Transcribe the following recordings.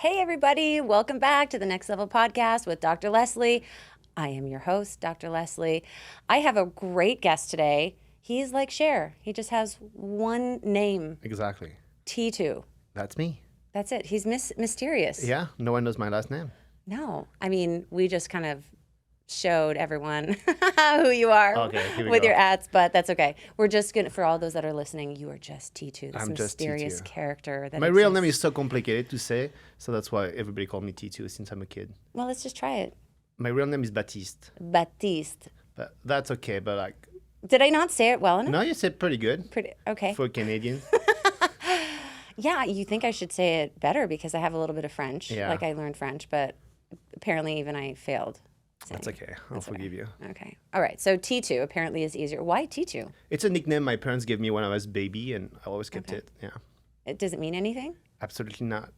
Hey, everybody. Welcome back to the Next Level Podcast with Dr. Leslie. I am your host, Dr. Leslie. I have a great guest today. He's like Cher. He just has one name. Exactly. Titou. That's me. That's it. He's mysterious. Yeah, no one knows my last name. No. I mean, we just kind of showed everyone who you are with your ads, but that's okay. We're just going to, for all those that are listening, you are just Titou, this mysterious character. My real name is so complicated to say, so that's why everybody called me Titou since I'm a kid. Well, let's just try it. My real name is Baptiste. Baptiste. But that's okay, but like... Did I not say it well enough? No, you said pretty good. Okay. For a Canadian. Yeah, you think I should say it better because I have a little bit of French. Yeah. Like I learned French, but apparently even I failed. That's okay. I'll forgive you. Okay. All right. So Titou apparently is easier. Why Titou? It's a nickname my parents gave me when I was a baby, and I always kept it. Yeah. Does it mean anything? Absolutely not.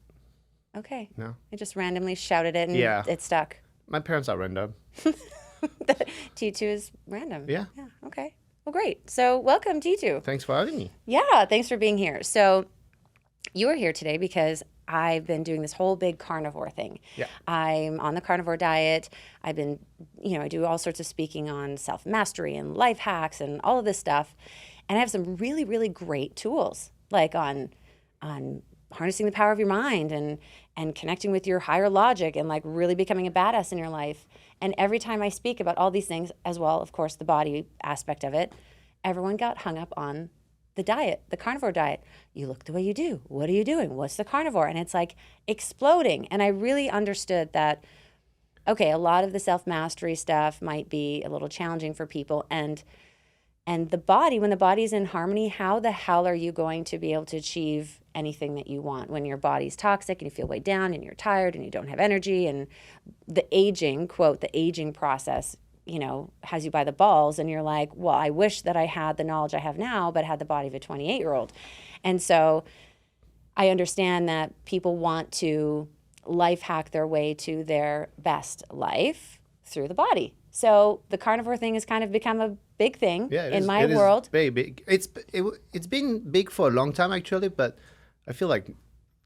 Okay. No. I just randomly shouted it and it stuck. My parents are random. Titou is random. Yeah. Yeah. Okay. Well, great. So welcome, Titou. Thanks for having me. Yeah. Thanks for being here. So you are here today because I've been doing this whole big carnivore thing. Yeah. I'm on the carnivore diet. I've been, I do all sorts of speaking on self-mastery and life hacks and all of this stuff. And I have some really, really great tools, like on harnessing the power of your mind and connecting with your higher logic and like really becoming a badass in your life. And every time I speak about all these things, as well, of course, the body aspect of it, everyone got hung up on the diet, the carnivore diet. You look the way you do. What are you doing? What's the carnivore? And it's like exploding. And I really understood that, okay, a lot of the self-mastery stuff might be a little challenging for people. And the body, when the body's in harmony, how the hell are you going to be able to achieve anything that you want when your body's toxic and you feel weighed down and you're tired and you don't have energy and the aging, quote, the aging process, has you by the balls and you're like, well, I wish that I had the knowledge I have now, but had the body of a 28-year-old. And so I understand that people want to life hack their way to their best life through the body. So the carnivore thing has kind of become a big thing in my world. It's very big. It's been big for a long time actually, but I feel like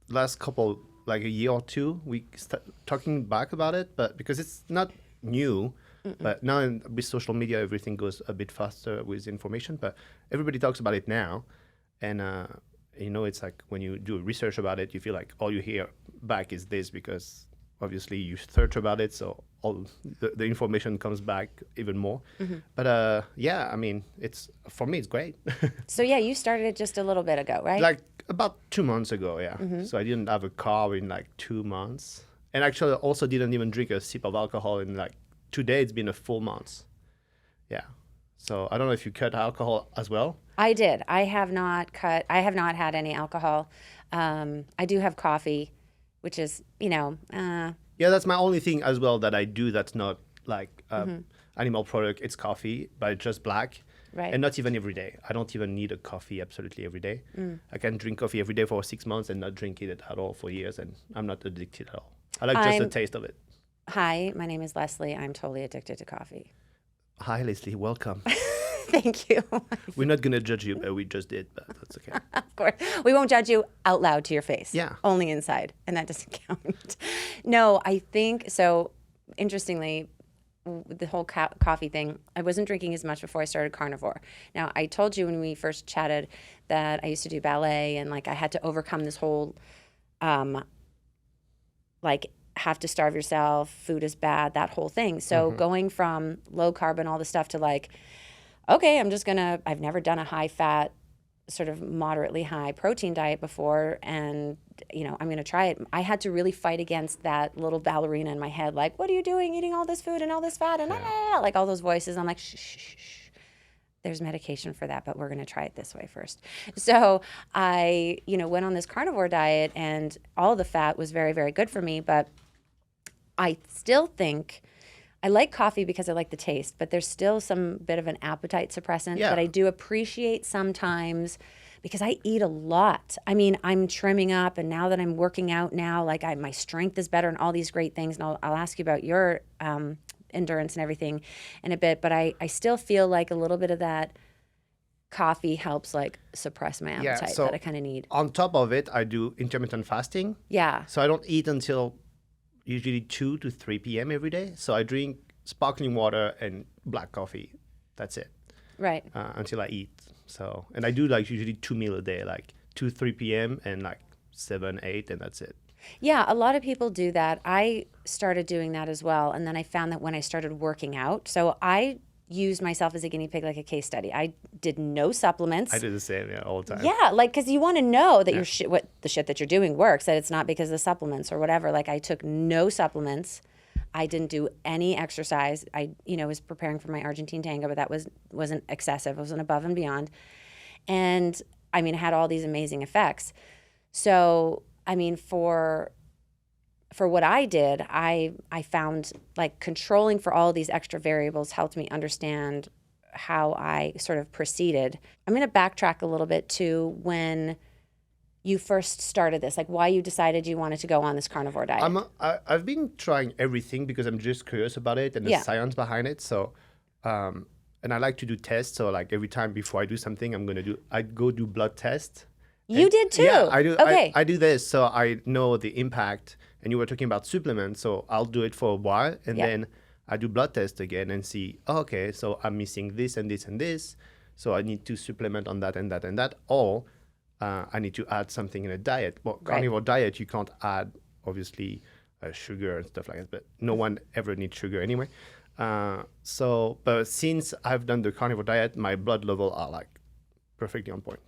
last couple, like a year or two, we start talking back about it, but because it's not new. But now with social media, everything goes a bit faster with information, but everybody talks about it now. And, it's like when you do research about it, you feel like all you hear back is this because obviously you search about it. So all the information comes back even more. But for me, it's great. So yeah, you started it just a little bit ago, right? Like about 2 months ago, yeah. So I didn't have a carb in like 2 months. And actually I also didn't even drink a sip of alcohol in like today. It's been a full month. Yeah. So I don't know if you cut alcohol as well. I did. I have not had any alcohol. I do have coffee, which is, Yeah, that's my only thing as well that I do that's not like animal product. It's coffee, but it's just black. Right. And not even every day. I don't even need a coffee absolutely every day. I can drink coffee every day for 6 months and not drink it at all for years. And I'm not addicted at all. I like just the taste of it. Hi, my name is Leslie. I'm totally addicted to coffee. Hi, Leslie. Welcome. Thank you. We're not going to judge you, but we just did, but that's okay. Of course. We won't judge you out loud to your face. Yeah. Only inside, and that doesn't count. No, I think, so interestingly, the whole coffee thing, I wasn't drinking as much before I started carnivore. Now, I told you when we first chatted that I used to do ballet and like I had to overcome this whole, have to starve yourself, food is bad, that whole thing. So going from low carb and all this stuff to like, okay, I've never done a high fat, sort of moderately high protein diet before. And, I'm going to try it. I had to really fight against that little ballerina in my head. Like, what are you doing eating all this food and all this fat and like all those voices. I'm like, shh, shh, shh. There's medication for that, but we're going to try it this way first. So I, went on this carnivore diet and all the fat was very, very good for me. But I still think I like coffee because I like the taste, but there's still some bit of an appetite suppressant that I do appreciate sometimes because I eat a lot. I mean, I'm trimming up, and now that I'm working out now, like my strength is better and all these great things. And I'll ask you about your endurance and everything in a bit, but I still feel like a little bit of that coffee helps like suppress my appetite so that I kind of need. on top of it, I do intermittent fasting. Yeah. So I don't eat until usually 2 to 3 p.m. every day. So I drink sparkling water and black coffee. That's it. Right. Until I eat. So, and I do like usually 2 meals a day, like 2, 3 p.m. and like 7, 8, and that's it. Yeah, a lot of people do that. I started doing that as well. And then I found that when I started working out, so I used myself as a guinea pig, like a case study. I did no supplements. I do the same, all the time. Yeah, like, because you want to know that your what the shit that you're doing works, that it's not because of the supplements or whatever. Like, I took no supplements. I didn't do any exercise. I, was preparing for my Argentine tango, but that wasn't excessive. It wasn't above and beyond. And I mean, it had all these amazing effects. So, I mean, for what I did, I found like controlling for all these extra variables helped me understand how I sort of proceeded. I'm going to backtrack a little bit to when you first started this, like why you decided you wanted to go on this carnivore diet. I've been trying everything because I'm just curious about it and the science behind it. So, and I like to do tests. So like every time before I do something, I'd go do blood tests. You did too? Yeah, I do. Okay. I do this so I know the impact. And you were talking about supplements, so I'll do it for a while, and then I do blood tests again and see, okay, so I'm missing this and this and this, so I need to supplement on that and that and that, or I need to add something in a diet. Well, carnivore diet, you can't add, obviously, sugar and stuff like that, but no one ever needs sugar anyway. But since I've done the carnivore diet, my blood level are like perfectly on point.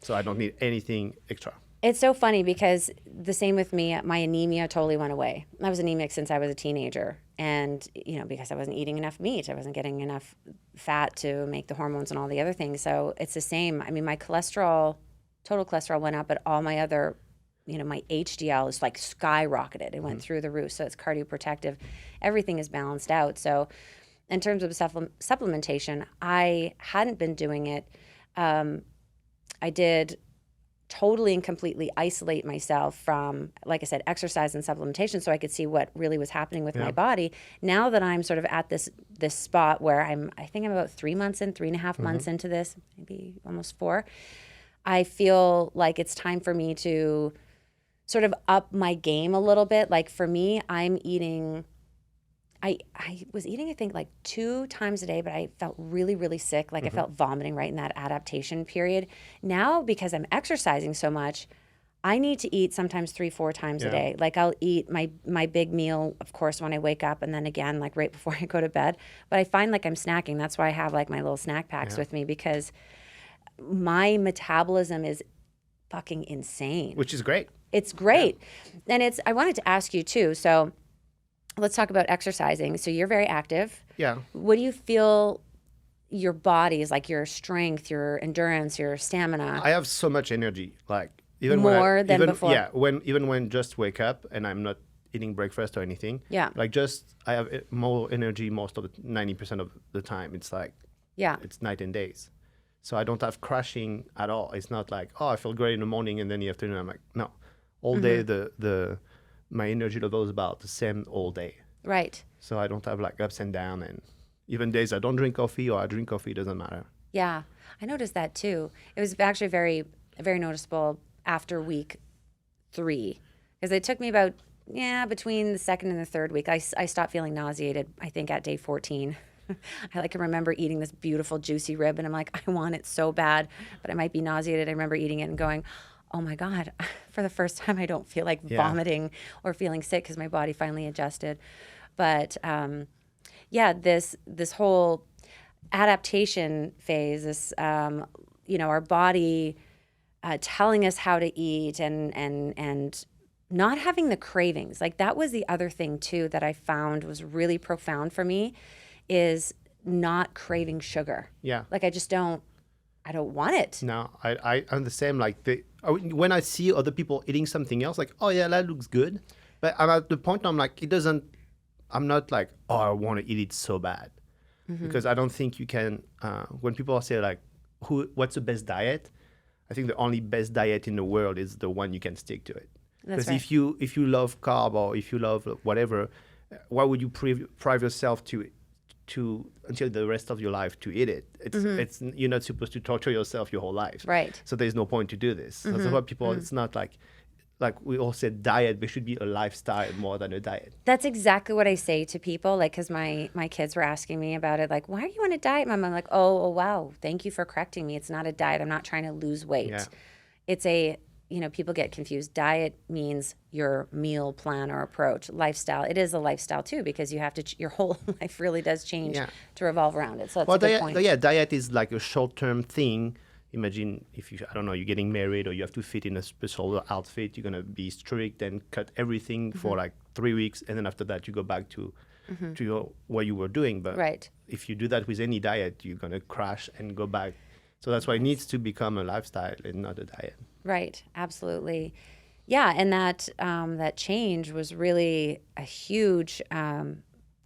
So I don't need anything extra. It's so funny because the same with me, my anemia totally went away. I was anemic since I was a teenager. And, because I wasn't eating enough meat, I wasn't getting enough fat to make the hormones and all the other things. So it's the same. I mean, my total cholesterol went up, but all my other, my HDL is like skyrocketed. It went through the roof. So it's cardioprotective. Everything is balanced out. So in terms of supplementation, I hadn't been doing it. I did totally and completely isolate myself from, like I said, exercise and supplementation so I could see what really was happening with my body. Now that I'm sort of at this spot where I think I'm about 3.5 months into this, maybe almost 4, I feel like it's time for me to sort of up my game a little bit. Like for me, I'm eating... I was eating, I think, like 2 times a day, but I felt really, really sick. Like I felt vomiting right in that adaptation period. Now, because I'm exercising so much, I need to eat sometimes 3-4 times a day. Like I'll eat my big meal, of course, when I wake up, and then again, like right before I go to bed. But I find like I'm snacking. That's why I have like my little snack packs with me, because my metabolism is fucking insane. Which is great. It's great. And I wanted to ask you too, so let's talk about exercising. So you're very active. Yeah. What do you feel your body is like, your strength, your endurance, your stamina? I have so much energy, like even more than before. Yeah, even when just wake up and I'm not eating breakfast or anything. Yeah. Like I have more energy most of the 90% of the time. It's like it's night and days. So I don't have crashing at all. It's not like, I feel great in the morning and then in the afternoon I'm like, no. All day my energy level is about the same all day. Right. So I don't have like ups and downs, and even days I don't drink coffee or I drink coffee, it doesn't matter. Yeah, I noticed that too. It was actually very, very noticeable after week 3, because it took me about, between the second and the third week. I stopped feeling nauseated, I think, at day 14. I can remember eating this beautiful juicy rib and I'm like, I want it so bad, but I might be nauseated. I remember eating it and going, oh my God, for the first time, I don't feel like vomiting or feeling sick, because my body finally adjusted. But this whole adaptation phase, this, our body telling us how to eat and not having the cravings. Like that was the other thing too that I found was really profound for me, is not craving sugar. Yeah. Like I don't want it. No, I'm the same. Like when I see other people eating something else, like, oh yeah, that looks good. But I'm at the point I'm like, I'm not like, oh, I want to eat it so bad. Because I don't think you can, when people say like, what's the best diet? I think the only best diet in the world is the one you can stick to it. Because if you love carb or if you love whatever, why would you prive yourself to until the rest of your life to eat it. It's you're not supposed to torture yourself your whole life. Right. So there's no point to do this. So that's why people. It's not like we all said diet. There should be a lifestyle more than a diet. That's exactly what I say to people, like, because my kids were asking me about it, like, why are you on a diet, Mom? I'm like, oh, wow, thank you for correcting me. It's not a diet. I'm not trying to lose weight. Yeah. It's a, people get confused. Diet means your meal plan or approach. Lifestyle, it is a lifestyle too, because you have to, your whole life really does change to revolve around it. So that's a good point. Diet is like a short-term thing. Imagine if you're getting married or you have to fit in a special outfit, you're going to be strict and cut everything for like 3 weeks. And then after that, you go back to what you were doing. But if you do that with any diet, you're going to crash and go back. So that's why it needs to become a lifestyle and not a diet. Right. Absolutely. Yeah. And that change was really a huge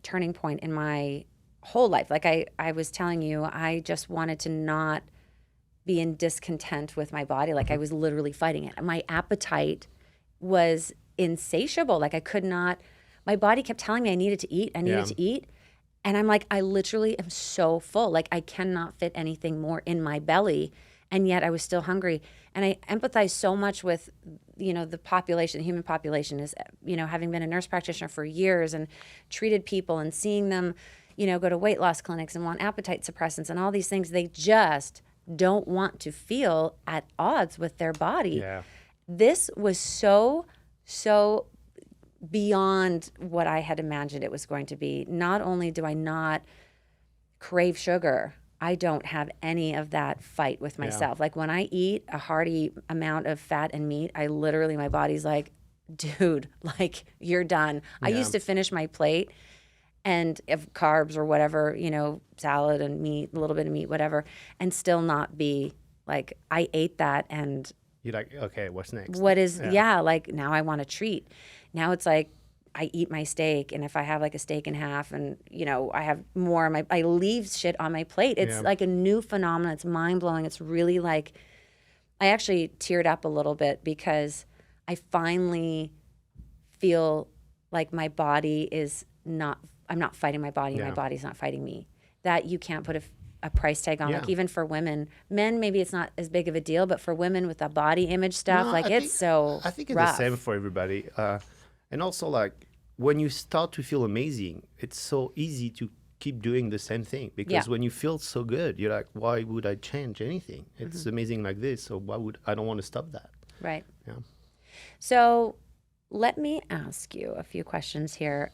turning point in my whole life. Like I was telling you, I just wanted to not be in discontent with my body. Like I was literally fighting it. My appetite was insatiable. Like I could not, my body kept telling me I needed to eat. And I'm like, I literally am so full. Like I cannot fit anything more in my belly. And yet I was still hungry. And I empathize so much with, the population, the human population is, having been a nurse practitioner for years and treated people and seeing them, go to weight loss clinics and want appetite suppressants and all these things. They just don't want to feel at odds with their body. Yeah. This was so beyond what I had imagined it was going to be. Not only do I not crave sugar, I don't have any of that fight with myself. Like when I eat a hearty amount of fat and meat, my body's like, dude, like you're done. I used to finish my plate and of carbs or whatever, salad and meat, a little bit of meat, whatever, and still not be like, I ate that and you're like, okay, what's next? Like now I want a treat. Now it's like I eat my steak, and if I have like a steak and a half and, I have more, I leave shit on my plate. It's like a new phenomenon. It's mind blowing. It's really like, I actually teared up a little bit because I finally feel like my body is not, I'm not fighting my body, and my body's not fighting me. That you can't put a price tag on. Like even for women, men, maybe it's not as big of a deal, but for women with the body image stuff, I think it's the same for everybody. And also like when you start to feel amazing, it's so easy to keep doing the same thing because when you feel so good, you're like, why would I change anything? It's amazing like this. So I don't want to stop that. Right. Yeah. So let me ask you a few questions here.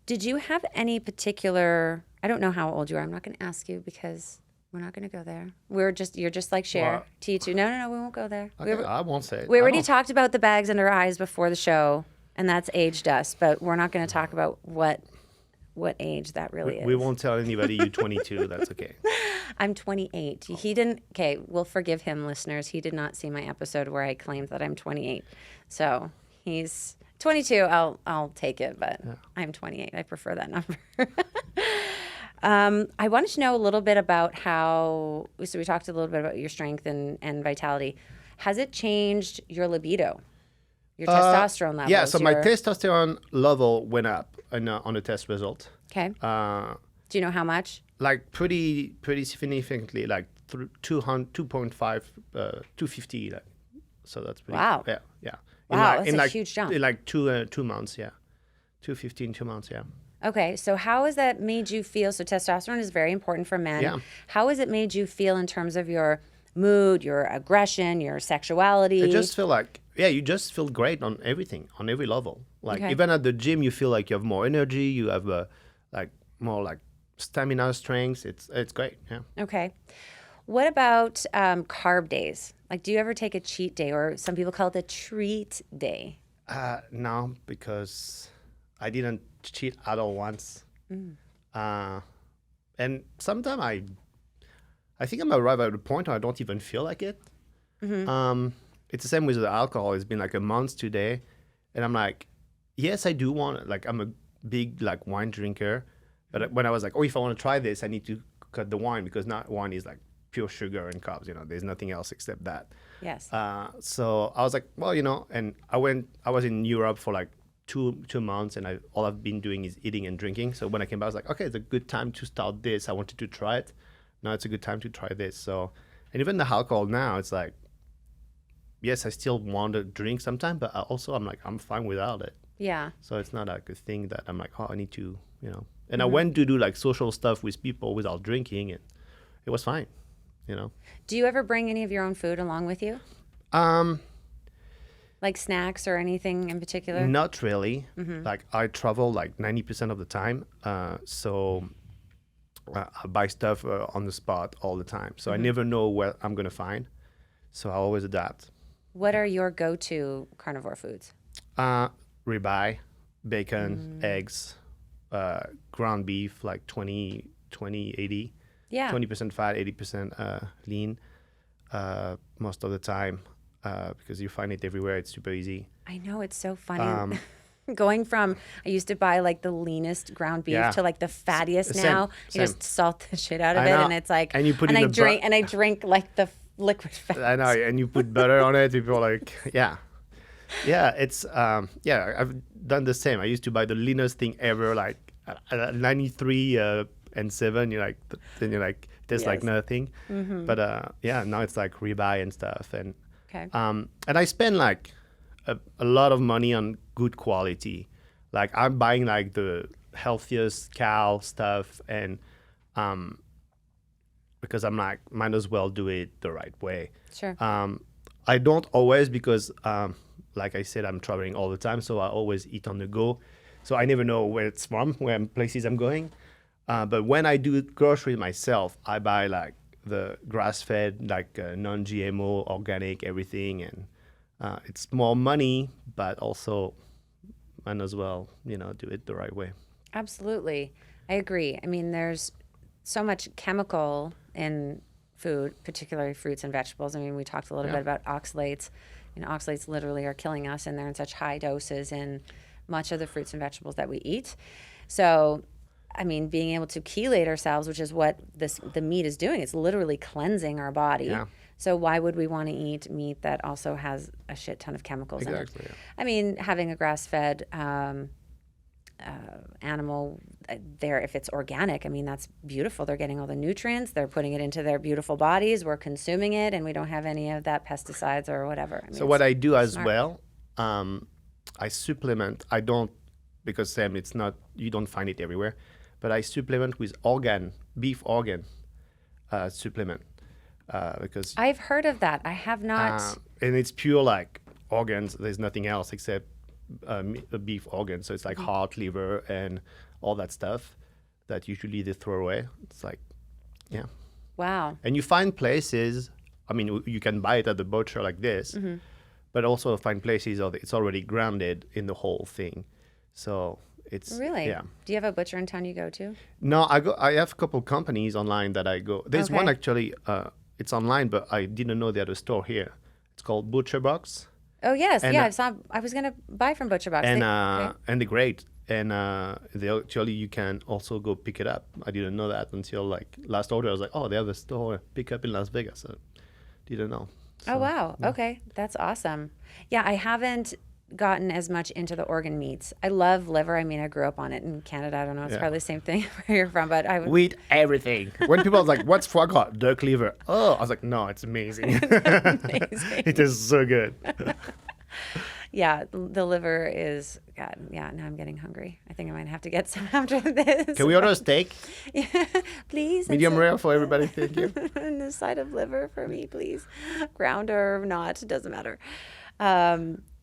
Did you have any particular, I don't know how old you are. I'm not going to ask you because we're not going to go there. You're just like Cher, Titou. No, we won't go there. Okay, I won't say it. We already talked about the bags under our eyes before the show, and that's aged us, but we're not going to talk about what age that really is. We won't tell anybody you're 22. That's okay. I'm 28. He didn't, okay, we'll forgive him, listeners. He did not see my episode where I claimed that I'm 28. So he's 22. I'll take it, but I'm 28. I prefer that number. I wanted to know a little bit about so we talked a little bit about your strength and vitality. Has it changed your libido, your testosterone levels? Yeah, so my testosterone level went up on the test result. Okay. Do you know how much? Like pretty significantly, like 2.5, 250. Like, so that's pretty. Wow. Yeah. Wow, that's a huge jump. In like 2 months, 250 in 2 months, Okay, so how has that made you feel? So testosterone is very important for men. Yeah. How has it made you feel in terms of your mood, your aggression, your sexuality? I just feel like, you just feel great on everything, on every level. Like even at the gym, you feel like you have more energy, you have more like stamina, strength. It's great, Okay. What about carb days? Like, do you ever take a cheat day, or some people call it a treat day? No, because I didn't cheat at all once. And sometimes I think I'm arrived at a point where I don't even feel like it. It's the same with the alcohol. It's been like a month today, and I'm like, yes, I do want, like, I'm a big like wine drinker, but when I was like, if I want to try this, I need to cut the wine because not wine is like pure sugar and carbs. There's nothing else except that. Yes. So I was like, and I was in Europe for like two months, and all I've been doing is eating and drinking. So when I came back, I was like, okay, it's a good time to start this. I wanted to try it. Now it's a good time to try this. So, and even the alcohol now, it's like, yes, I still want to drink sometime, but I'm like, I'm fine without it. Yeah. So it's not like a thing that I'm like, oh, I need to, And I went to do like social stuff with people without drinking, and it was fine, Do you ever bring any of your own food along with you? Like snacks or anything in particular? Not really. Like I travel like 90% of the time. So I buy stuff on the spot all the time. So I never know what I'm going to find. So I always adapt. What are your go-to carnivore foods? Ribeye, bacon, eggs, ground beef, like 20, 80. Yeah. 20% fat, 80% lean most of the time because you find it everywhere. It's super easy. I know, it's so funny. Going from, I used to buy like the leanest ground beef to like the fattiest now. You just salt the shit out of it, and it's like, and you put and in I drink like the liquid fat. I know, and you put butter on it. People are like, yeah, it's I've done the same. I used to buy the leanest thing ever, like 93 and 7. Then you're like, tastes like nothing. But now it's like ribeye and stuff, and and I spend like a lot of money on good quality. Like I'm buying like the healthiest cow stuff, and because I'm like, might as well do it the right way. Sure. I don't always, because like I said, I'm traveling all the time, so I always eat on the go. So I never know where it's from, places I'm going. But when I do grocery myself, I buy like the grass-fed, like non-GMO, organic, everything, and it's more money, but also might as well, do it the right way. Absolutely. I agree. I mean, there's so much chemical in food, particularly fruits and vegetables. I mean, we talked a little bit about oxalates. Oxalates literally are killing us, and they're in such high doses in much of the fruits and vegetables that we eat. So, I mean, being able to chelate ourselves, which is what the meat is doing, it's literally cleansing our body. Yeah. So why would we want to eat meat that also has a shit ton of chemicals in it? Yeah. I mean, having a grass-fed animal there, if it's organic, I mean, that's beautiful. They're getting all the nutrients. They're putting it into their beautiful bodies. We're consuming it, and we don't have any of that pesticides or whatever. I mean, so what I do as well, I supplement. I don't, because Sam, it's not, you don't find it everywhere, but I supplement with beef organ supplement. Because I've heard of that. I have not. And it's pure like organs. There's nothing else except a beef organ. So it's like heart, liver, and all that stuff that usually they throw away. It's like, yeah. Wow. And you find places, I mean, you can buy it at the butcher like this, but also find places it's already grounded in the whole thing. So it's really. Yeah. Do you have a butcher in town you go to? No, I have a couple companies online that I go. There's one actually. It's online, but I didn't know they had a store here. It's called Butcher Box. Oh yes, and, I was gonna buy from Butcher Box. And they're great. And they actually, you can also go pick it up. I didn't know that until like last order. I was like, oh, they have a store pick up in Las Vegas. So didn't know. So, oh wow. Yeah. Okay, that's awesome. Yeah, I haven't gotten as much into the organ meats. I love liver. I mean, I grew up on it in Canada. I don't know. It's probably the same thing where you're from, but we eat everything. When people are like, what's foie gras? Duck liver. Oh, I was like, no, it's amazing. Amazing. It is so good. Yeah, the liver is, God, yeah, now I'm getting hungry. I think I might have to get some after this. Can we order a steak? Yeah, please. Medium rare for everybody, thank you. And a side of liver for me, please. Ground or not, it doesn't matter.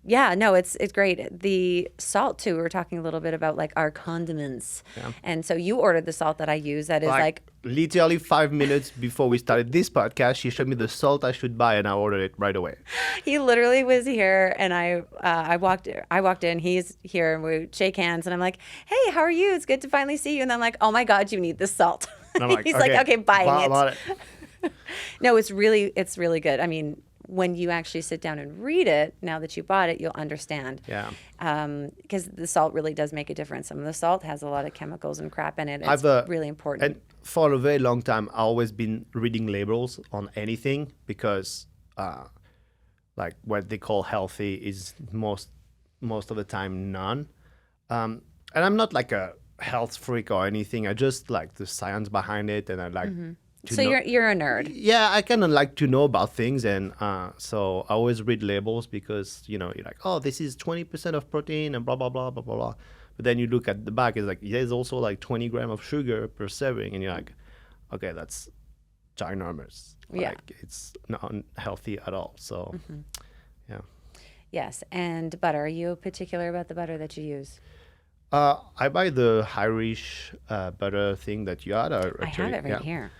Yeah, no, it's great. The salt too. We were talking a little bit about like our condiments, and so you ordered the salt that I use. That is like literally 5 minutes before we started this podcast, she showed me the salt I should buy, and I ordered it right away. He literally was here, and I walked in. He's here, and we shake hands, and I'm like, "Hey, how are you? It's good to finally see you." And I'm like, "Oh my God, you need this salt." And I'm like, he's like, "Okay, buying it." No, it's really good. I mean, when you actually sit down and read it, now that you bought it, you'll understand. Yeah. Because the salt really does make a difference. Some of the salt has a lot of chemicals and crap in it. It's really important. And for a very long time, I've always been reading labels on anything because, like, what they call healthy is most most of the time none. And I'm not like a health freak or anything. I just like the science behind it, and I like to So know. you're a nerd. Yeah, I kind of like to know about things, and so I always read labels because you're like, oh, this is 20% of protein and blah blah blah blah blah blah. But then you look at the back, it's like there's also like 20 grams of sugar per serving, and you're like, okay, that's ginormous. Yeah. Like it's not healthy at all. So, yeah. Yes, and butter. Are you particular about the butter that you use? I buy the Irish butter thing that you had. I have it right here.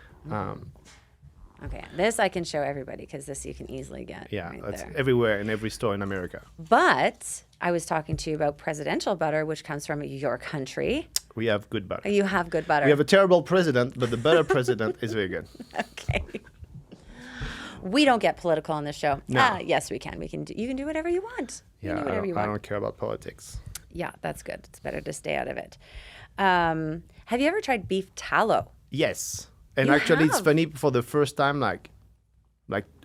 Okay, this I can show everybody because this you can easily get. Yeah, right that's there. everywhere in every store in America. But I was talking to you about presidential butter, which comes from your country. We have good butter. You have good butter. We have a terrible president, but the butter president is very good. Okay. We don't get political on this show. No. Yes, we can. You can do whatever you want. You can do whatever you I want. don't care about politics. Yeah, that's good. It's better to stay out of it. Have you ever tried beef tallow? Yes. And You actually, it's have? funny, for the first time, like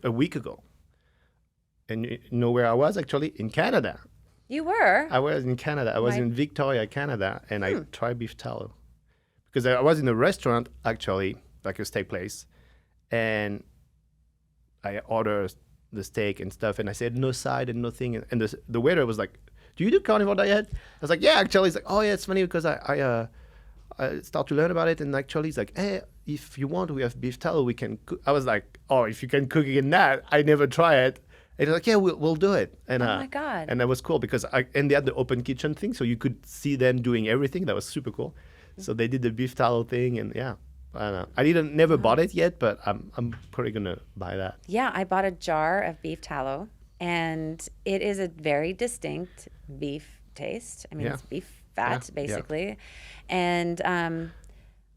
a week ago. And you know where I was, actually? In Canada. You were? I was in Canada. I was Right. in Victoria, Canada, and I tried beef tallow. Because I was in a restaurant, actually, like a steak place, and I ordered the steak and stuff, and I said no side and nothing. And the waiter was like, do you do carnivore diet? I was like, yeah, actually. He's like, oh, yeah, it's funny because I start to learn about it, and actually he's like, hey, if you want, we have beef tallow, we can cook. I was like, oh, if you can cook it in that, I never try it. And he's like, yeah, we'll do it. And, Oh my God. And that was cool because and they had the open kitchen thing, so you could see them doing everything. That was super cool. So they did the beef tallow thing, and yeah, I don't know. I never bought it yet, but I'm probably gonna buy that. Yeah, I bought a jar of beef tallow, and it is a very distinct beef taste. I mean, Yeah. it's beef fat, Yeah. basically. And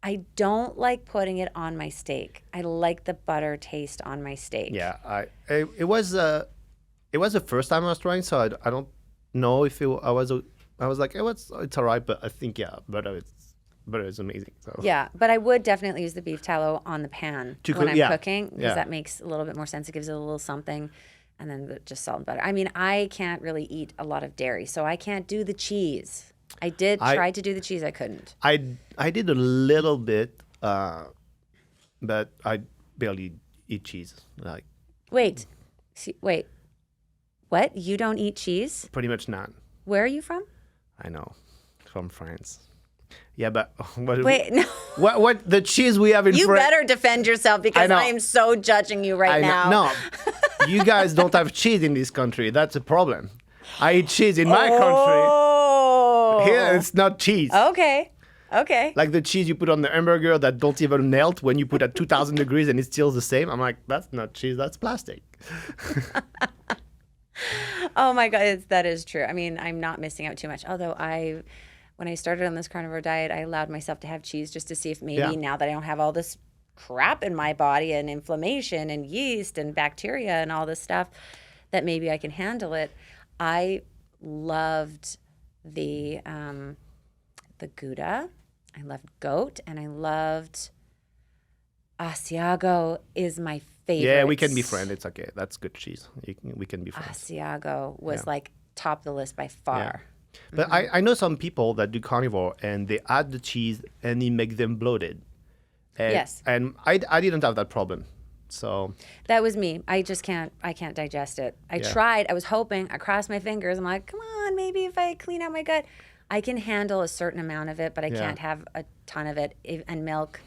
I don't like putting it on my steak. I like the butter taste on my steak. Yeah, it was the first time I was trying, so I don't know if I was like it's alright, but I think butter is amazing. So Yeah, but I would definitely use the beef tallow on the pan To when cook- I'm yeah. cooking because Yeah. that makes a little bit more sense. It gives it a little something, and then just salt and butter. I mean, I can't really eat a lot of dairy, so I can't do the cheese. I did try to do the cheese. I couldn't. I did a little bit, but I barely eat cheese. Like Wait. What? You don't eat cheese? pretty much none. Where are you from? I know, from France. Yeah, but what? Wait, no. What the cheese we have in You France? better defend yourself because know. I am so judging you right now. No, you guys don't have cheese in this country. That's a problem. I eat cheese in my country. Oh. Here, it's not cheese. Okay. Like the cheese you put on the hamburger that don't even melt when you put at 2,000 degrees and it's still the same. I'm like, that's not cheese, that's plastic. Oh my God, that is true. I mean, I'm not missing out too much. Although when I started on this carnivore diet, I allowed myself to have cheese just to see if maybe now that I don't have all this crap in my body and inflammation and yeast and bacteria and all this stuff, that maybe I can handle it. I loved the Gouda. I loved goat, and I loved Asiago is my favorite. Yeah, we can be friends. It's okay. That's good cheese. We can be friends. Asiago was like top of the list by far. But I know some people that do carnivore and they add the cheese and it make them bloated. And, Yes. And I didn't have that problem. So That was me. I can't digest it. I tried. I was hoping. I crossed my fingers. I'm like, come on, maybe if I clean out my gut, I can handle a certain amount of it, but I can't have a ton of it. And milk,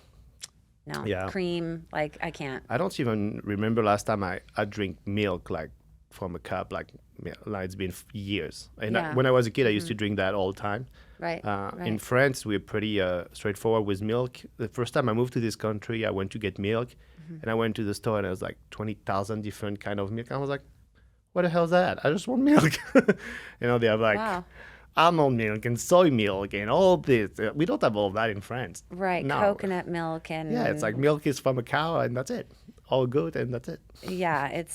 no. Yeah. Cream, like I can't. I don't even remember last time I drink milk like from a cup. Like it's been years. And when I was a kid, I used to drink that all the time. Right. In France, we're pretty straightforward with milk. The first time I moved to this country, I went to get milk, and I went to the store and it was like 20,000 different kind of milk. I was like, "What the hell is that? I just want milk." They have like Wow. almond milk and soy milk and all this. We don't have all that in France. Right. No. Coconut milk and Yeah, it's like milk is from a cow and that's it. All good and that's it. yeah, it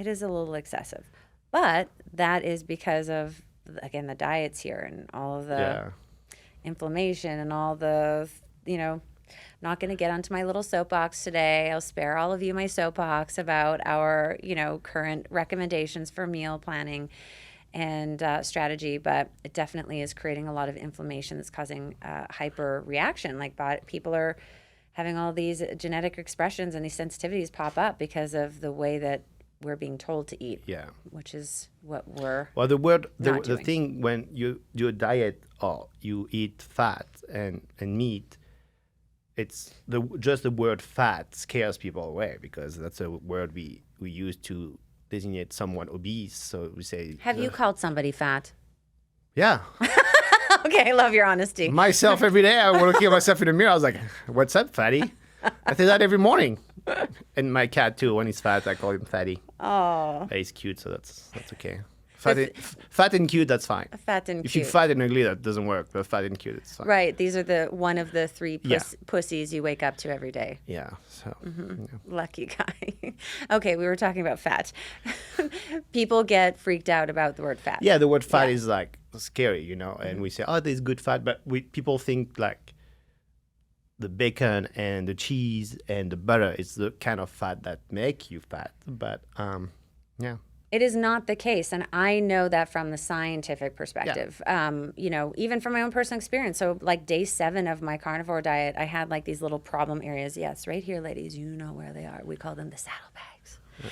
is a little excessive. But that is because of, again, the diets here and all of the inflammation and all the, not going to get onto my little soapbox today. I'll spare all of you my soapbox about our, current recommendations for meal planning and strategy, but it definitely is creating a lot of inflammation that's causing hyper reaction. Like people are having all these genetic expressions and these sensitivities pop up because of the way that we're being told to eat. Yeah. Which is what we're Well, the doing. thing when you do a diet or you eat fat and meat, it's just the word fat scares people away because that's a word we use to designate someone obese. So we say, Have you called somebody fat? yeah, Okay, I love your honesty. myself every day. I want to kill myself in the mirror. I was like, "What's up, fatty?" I say that every morning. And my cat too. When he's fat, I call him fatty. Oh, He's cute, so that's okay. Fat and cute, that's fine. fat and If cute. you're fat and ugly, that doesn't work. But fat and cute, it's fine. Right. These are one of the three Yeah. pussies you wake up to every day. Yeah. So. Yeah. Lucky guy. Okay, we were talking about fat. People get freaked out about the word fat. Yeah, the word fat Yeah. is like scary, and we say, oh, there's good fat, but people think like the bacon and the cheese and the butter is the kind of fat that make you fat. But yeah. It is not the case. And I know that from the scientific perspective, even from my own personal experience. So like day 7 of my carnivore diet, I had like these little problem areas. Yes, right here, ladies, you know where they are. We call them the saddlebags. Yeah.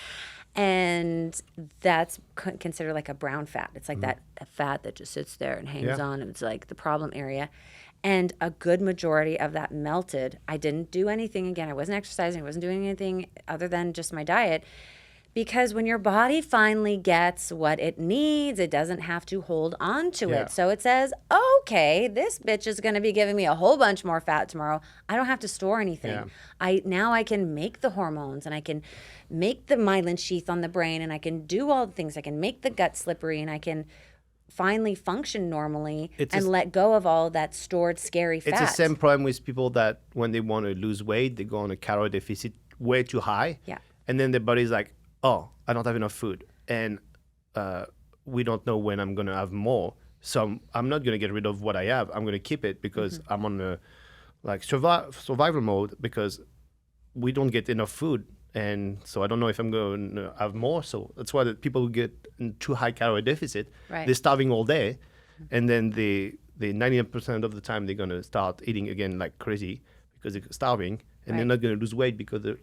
And that's considered like a brown fat. It's like that fat that just sits there and hangs on. And it's like the problem area. And a good majority of that melted. I didn't do anything again. I wasn't exercising. I wasn't doing anything other than just my diet. Because when your body finally gets what it needs, it doesn't have to hold on to it. So it says, okay, this bitch is going to be giving me a whole bunch more fat tomorrow. I don't have to store anything. Yeah. Now I can make the hormones and I can make the myelin sheath on the brain and I can do all the things. I can make the gut slippery and I can finally function normally and let go of all that stored scary fat. It's the same problem with people that when they want to lose weight, they go on a calorie deficit way too high. Yeah. And then their body's like, oh, I don't have enough food. And we don't know when I'm going to have more. So I'm not going to get rid of what I have. I'm going to keep it because I'm on a survival mode because we don't get enough food. And so I don't know if I'm going to have more. So that's why the people who get in too high calorie deficit, they're starving all day. And then the 90% of the time they're going to start eating again like crazy because they're starving. And they're not going to lose weight because the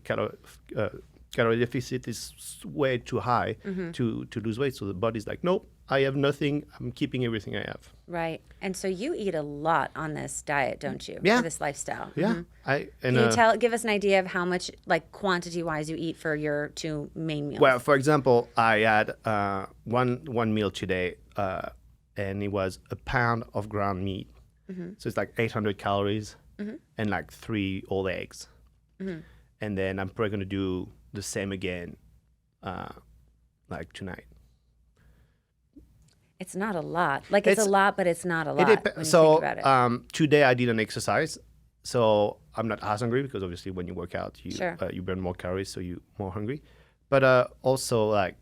calorie deficit is way too high to lose weight. So the body's like, nope, I have nothing. I'm keeping everything I have. Right. And so you eat a lot on this diet, don't you? Yeah. For this lifestyle. Yeah. Can you give us an idea of how much, like quantity-wise, you eat for your 2 main meals? Well, for example, I had one meal today, and it was a pound of ground meat. So it's like 800 calories and like 3 whole eggs. And then I'm probably going to do the same again, like tonight. It's not a lot. Like it's a lot, but it's not a lot. When you so think about it. Today I didn't exercise, so I'm not as hungry because obviously when you work out, you burn more calories, so you're more hungry. But also like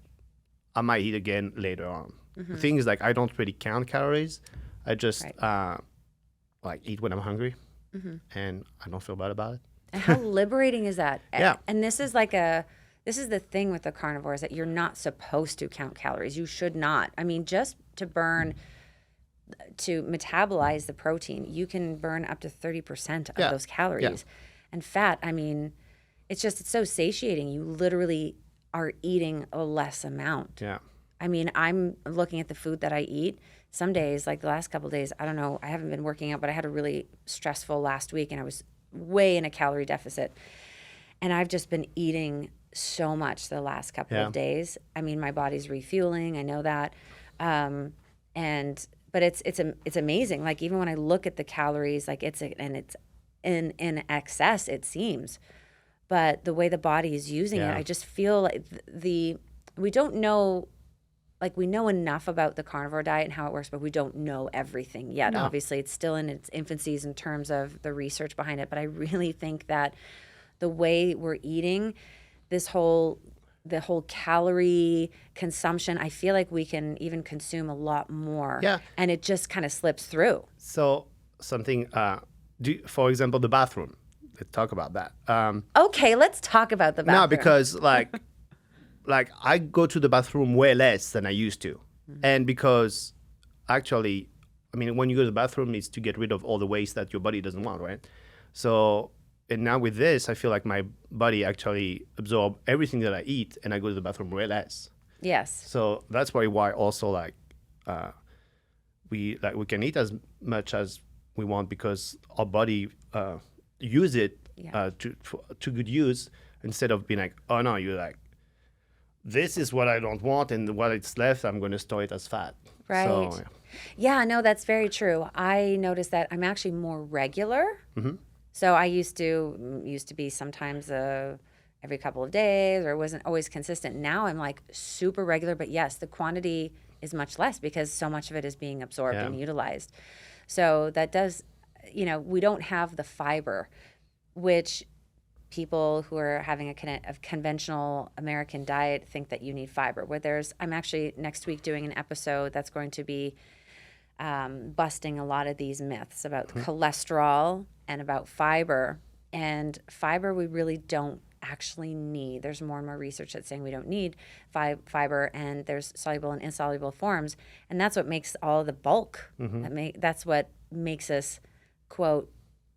I might eat again later on. The thing is like I don't really count calories. I just like eat when I'm hungry, and I don't feel bad about it. And how liberating is that? Yeah. And this is the thing with the carnivore is that you're not supposed to count calories. You should not. I mean, just to metabolize the protein, you can burn up to 30% of those calories. Yeah. And fat, I mean, it's so satiating. You literally are eating a less amount. Yeah. I mean, I'm looking at the food that I eat. Some days, like the last couple of days, I don't know, I haven't been working out, but I had a really stressful last week and I was way in a calorie deficit. And I've just been eating so much the last couple of days. I mean, my body's refueling. I know that. But it's amazing. Like even when I look at the calories, like it's in excess, it seems. But the way the body is using it, I just feel like we don't know. Like we know enough about the carnivore diet and how it works, but we don't know everything yet. No. Obviously, it's still in its infancies in terms of the research behind it. But I really think that the way we're eating, the whole calorie consumption, I feel like we can even consume a lot more. Yeah. And it just kind of slips through. So something, for example, the bathroom. Let's talk about that. Okay, let's talk about the bathroom. No, because like I go to the bathroom way less than I used to. And because actually, I mean, when you go to the bathroom, it's to get rid of all the waste that your body doesn't want, right? So, and now with this, I feel like my body actually absorb everything that I eat, and I go to the bathroom way less. Yes. So that's probably why also like we can eat as much as we want because our body use it to good use instead of being like, oh no, you're like, this is what I don't want, and what it's left, I'm going to store it as fat. Right. So, yeah, no, that's very true. I noticed that I'm actually more regular. Mm-hmm. So I used to be sometimes every couple of days, or wasn't always consistent. Now I'm like super regular, but yes, the quantity is much less because so much of it is being absorbed and utilized. So that does, we don't have the fiber, which people who are having a conventional American diet think that you need fiber. I'm actually next week doing an episode that's going to be busting a lot of these myths about cholesterol and about fiber. And fiber we really don't actually need. There's more and more research that's saying we don't need fiber, and there's soluble and insoluble forms, and that's what makes all the bulk. That's what makes us, quote,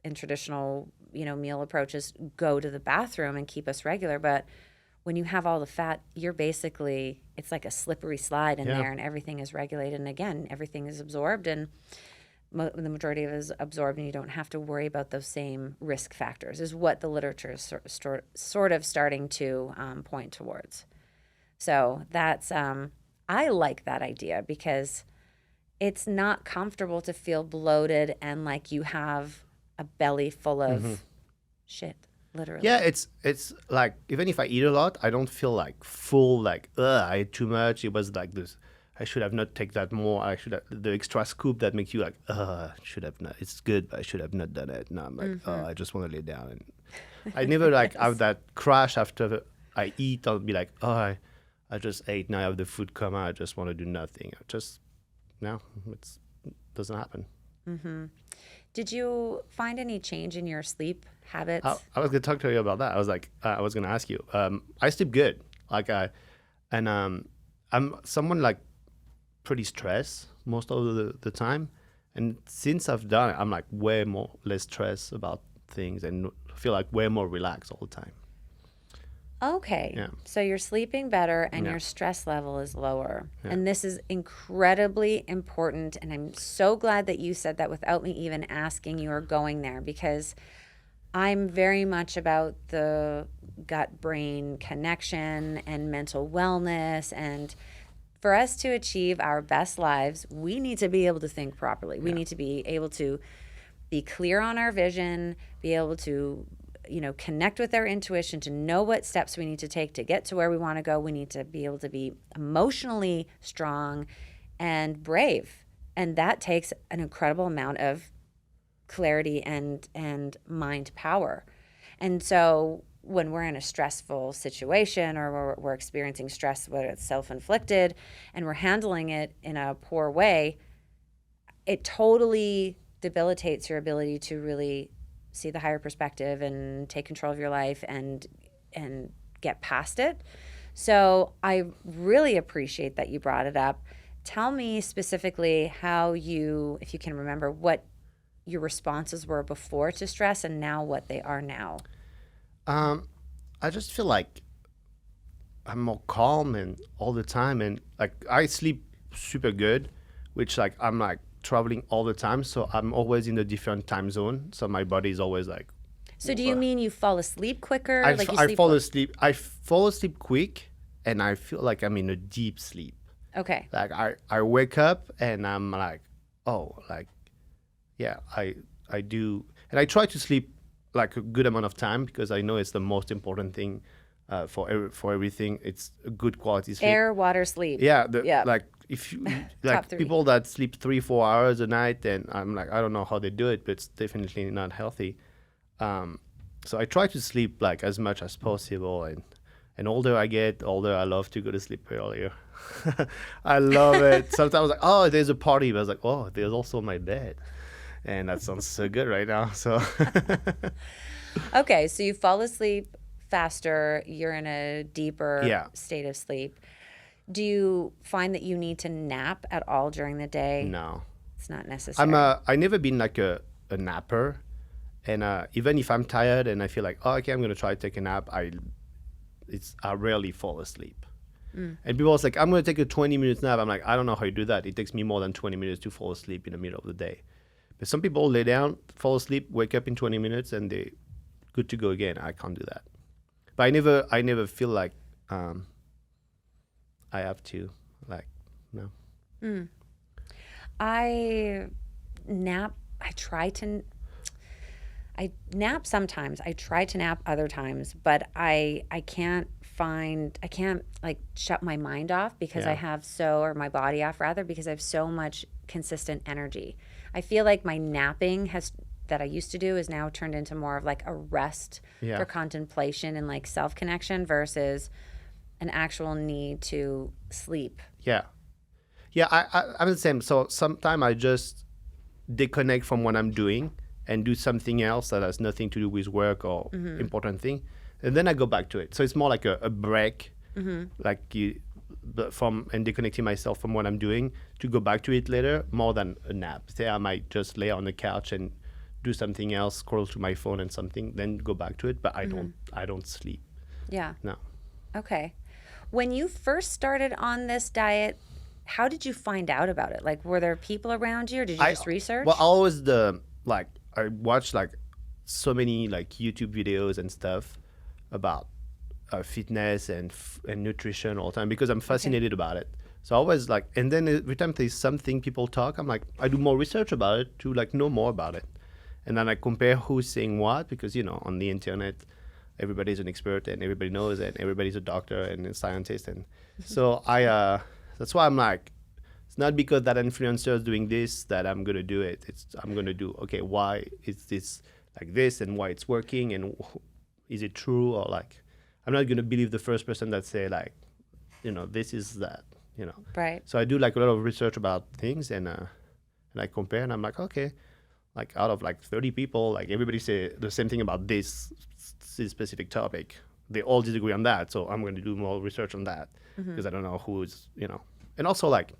in traditional meal approaches, go to the bathroom and keep us regular. But when you have all the fat, it's like a slippery slide in there, and everything is regulated. And again, everything is absorbed, and the majority of it is absorbed, and you don't have to worry about those same risk factors, is what the literature is sort of starting to point towards. So that's, I like that idea because it's not comfortable to feel bloated and like you have a belly full of shit, literally. Yeah, it's like even if I eat a lot, I don't feel like full, like I ate too much. It was like this. I should have not take that more. I should have the extra scoop that makes you like, should have not. It's good, but I should have not done it. Now I'm like, I just want to lay down. And I never like have that crash after I eat. I'll be like, I just ate. Now I have the food come out. I just want to do nothing. It doesn't happen. Mm-hmm. Did you find any change in your sleep habits? I was going to talk to you about that. I was like, I was going to ask you. I sleep good. I'm someone like pretty stressed most of the time. And since I've done it, I'm like less stressed about things and feel like way more relaxed all the time. Okay. Yeah. So you're sleeping better and your stress level is lower. Yeah. And this is incredibly important. And I'm so glad that you said that without me even asking you or going there, because I'm very much about the gut-brain connection and mental wellness. And for us to achieve our best lives, we need to be able to think properly. We need to be able to be clear on our vision, be able to connect with our intuition, to know what steps we need to take to get to where we want to go. We need to be able to be emotionally strong and brave. And that takes an incredible amount of clarity and mind power. And so when we're in a stressful situation or we're experiencing stress, whether it's self-inflicted, and we're handling it in a poor way, it totally debilitates your ability to really see the higher perspective and take control of your life and get past it. So I really appreciate that you brought it up. Tell me specifically how if you can remember, what your responses were before to stress and now what they are now. I just feel like I'm more calm and all the time, and like I sleep super good, which like I'm like traveling all the time, so I'm always in a different time zone, so my body is always like. So do you mean you fall asleep quicker? I fall asleep quick, and I feel like I'm in a deep sleep. Okay. Like I wake up and I'm like, I do, and I try to sleep like a good amount of time because I know it's the most important thing for everything. It's a good quality sleep. Air, water, sleep. Yeah. Like if you like people that sleep 3-4 hours a night, and I'm like, I don't know how they do it, but it's definitely not healthy. So I try to sleep like as much as possible, and older I get, older I love to go to sleep earlier. I love it. Sometimes I was like, oh, there's a party, but I was like, oh, there's also my bed. And that sounds so good right now. So okay, so you fall asleep faster, you're in a deeper state of sleep. Do you find that you need to nap at all during the day? No. It's not necessary. I never been like a napper. And even if I'm tired and I feel like, oh, okay, I'm going to try to take a nap, I rarely fall asleep. And people are like, I'm going to take a 20 minutes nap. I'm like, I don't know how you do that. It takes me more than 20 minutes to fall asleep in the middle of the day. But some people lay down, fall asleep, wake up in 20 minutes, and they good to go again. I can't do that. But I never feel like I have to, like, no. I nap. I nap sometimes. I try to nap other times, but I can't like shut my mind off because I have or my body off rather, because I have so much consistent energy. I feel like my napping that I used to do is now turned into more of like a rest for contemplation and like self-connection versus an actual need to sleep. Yeah, I'm the same. So sometimes I just disconnect from what I'm doing and do something else that has nothing to do with work or important thing, and then I go back to it. So it's more like a break, like and disconnecting myself from what I'm doing to go back to it later, more than a nap. Say I might just lay on the couch and do something else, scroll through my phone and something, then go back to it. But I don't sleep. Yeah. No. Okay. When you first started on this diet, how did you find out about it? Like, were there people around you, or did you just research? Well, I watched like so many like YouTube videos and stuff about fitness and nutrition all the time because I'm fascinated about it. So I always like, and then every time there's something people talk, I'm like, I do more research about it to like know more about it. And then I compare who's saying what, because, you know, on the internet, everybody's an expert and everybody knows it. Everybody's a doctor and a scientist. And so that's why I'm like, it's not because that influencer is doing this that I'm going to do it. I'm going to do, okay, why is this like this and why it's working and is it true? Or like, I'm not going to believe the first person that say like, you know, this is that, you know. Right. So I do like a lot of research about things and I compare and I'm like, okay, like out of like 30 people, like everybody say the same thing about this specific topic. They all disagree on that. So I'm going to do more research on that because I don't know who's, you know. And also like,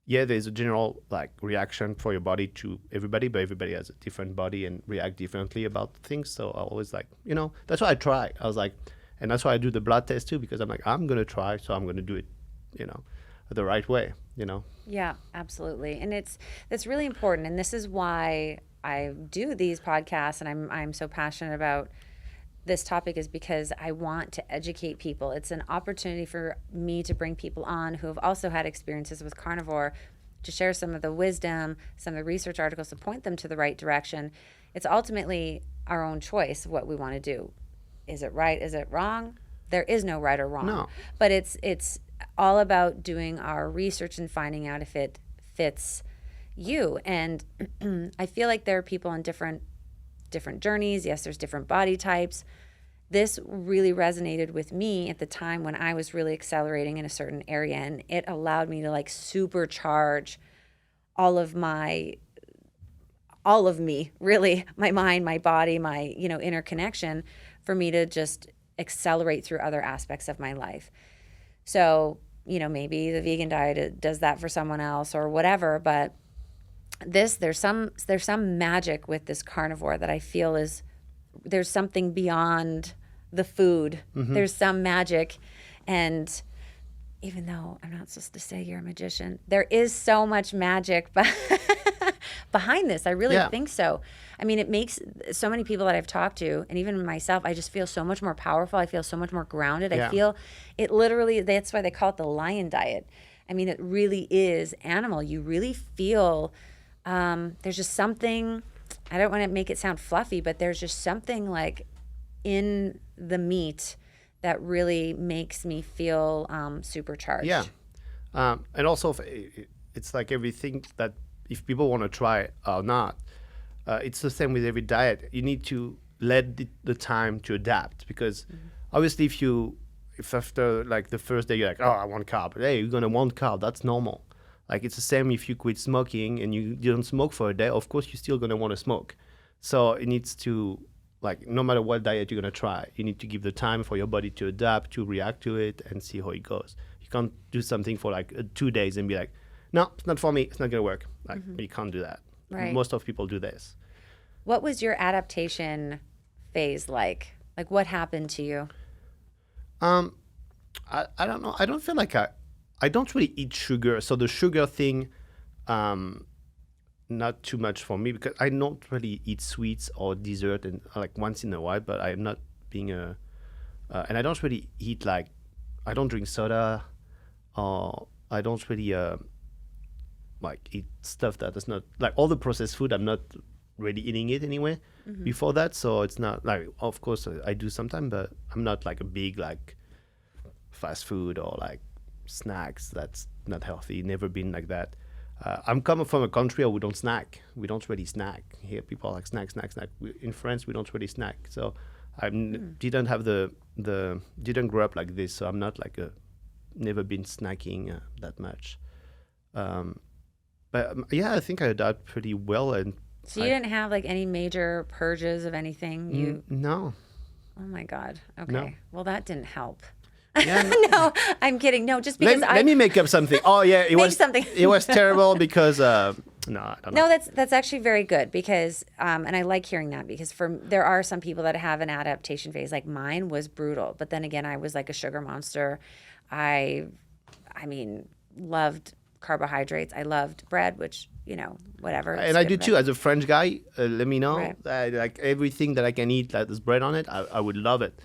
yeah, there's a general like reaction for your body to everybody, but everybody has a different body and react differently about things. So I always like, you know, that's why I try. I was like, and that's why I do the blood test too, because I'm like, I'm going to try. So I'm going to do it, you know, the right way, you know? Yeah, absolutely. And that's really important. And this is why I do these podcasts and I'm so passionate about this topic, is because I want to educate people. It's an opportunity for me to bring people on who have also had experiences with carnivore, to share some of the wisdom, some of the research articles to point them to the right direction. It's ultimately our own choice what we want to do. Is it right? Is it wrong? There is no right or wrong. No. But it's all about doing our research and finding out if it fits you. And I feel like there are people on different journeys. Yes, there's different body types. This really resonated with me at the time when I was really accelerating in a certain area, and it allowed me to like supercharge all of me, really, my mind, my body, my, you know, inner connection, for me to just accelerate through other aspects of my life. So, you know, maybe the vegan diet does that for someone else or whatever, but there's some magic with this carnivore that I feel there's something beyond the food. There's some magic, and even though I'm not supposed to say you're a magician, there is so much magic behind this. I really think so. I mean, it makes so many people that I've talked to, and even myself, I just feel so much more powerful. I feel so much more grounded. I feel it literally, that's why they call it the lion diet. I mean, it really is animal. You really feel there's just something, I don't want to make it sound fluffy, but there's just something like in the meat that really makes me feel supercharged. Yeah. And also, it's like everything that if people want to try it or not, it's the same with every diet. You need to let the time to adapt, because obviously if after like the first day you're like, oh, I want carb, hey, you're going to want carb. That's normal. Like it's the same if you quit smoking and you don't smoke for a day, of course you're still going to want to smoke. So it needs to, like, no matter what diet you're going to try, you need to give the time for your body to adapt, to react to it and see how it goes. You can't do something for like 2 days and be like, no, it's not for me. It's not gonna work. Like you can't do that. Right. Most of people do this. What was your adaptation phase like? Like what happened to you? I don't know. I don't feel like I don't really eat sugar. So the sugar thing, not too much for me because I don't really eat sweets or dessert and like once in a while, but I'm not being and I don't really eat like, I don't drink soda or I don't really like eat stuff that is not like all the processed food. I'm not really eating it anyway before that. So it's not like, of course I do sometimes, but I'm not like a big like fast food or like snacks. That's not healthy. Never been like that. I'm coming from a country where we don't snack. We don't really snack. Here people are like snack. In France, we don't really snack. So I didn't have didn't grow up like this. So I'm not like never been snacking that much. But yeah, I think I adapt pretty well. And So you didn't have like any major purges of anything? No. Oh my God. Okay. No. Well, that didn't help. Yeah, No, I'm kidding. No, just because let me make up something. Oh yeah, it was something. It was terrible because no, I don't know. No, that's actually very good because and I like hearing that because there are some people that have an adaptation phase. Like mine was brutal, but then again, I was like a sugar monster. I mean, loved carbohydrates. I loved bread, which whatever. And I do too. As a French guy, let me know. Right. Like everything that I can eat that has bread on it, I would love it.